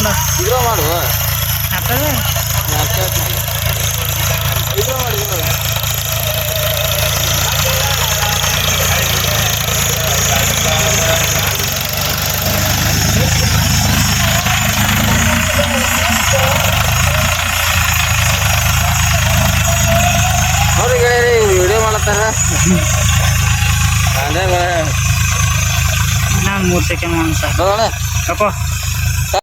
ನೋಡ ವಿಡ್ರೋ ಮಾಡು ಆಗ್ತದೆ ವಿಡ್ರೋ ಮಾಡಿ ಅವ್ರಿಗೆ ವಿಡಿಯೋ ಮಾಡತ್ತಾರ ನಾನು 3 ಸೆಕೆಂಡ್ ಮಾಡೋಣ ಸರ್ ನೋಡೋಣ ಅಪ್ಪ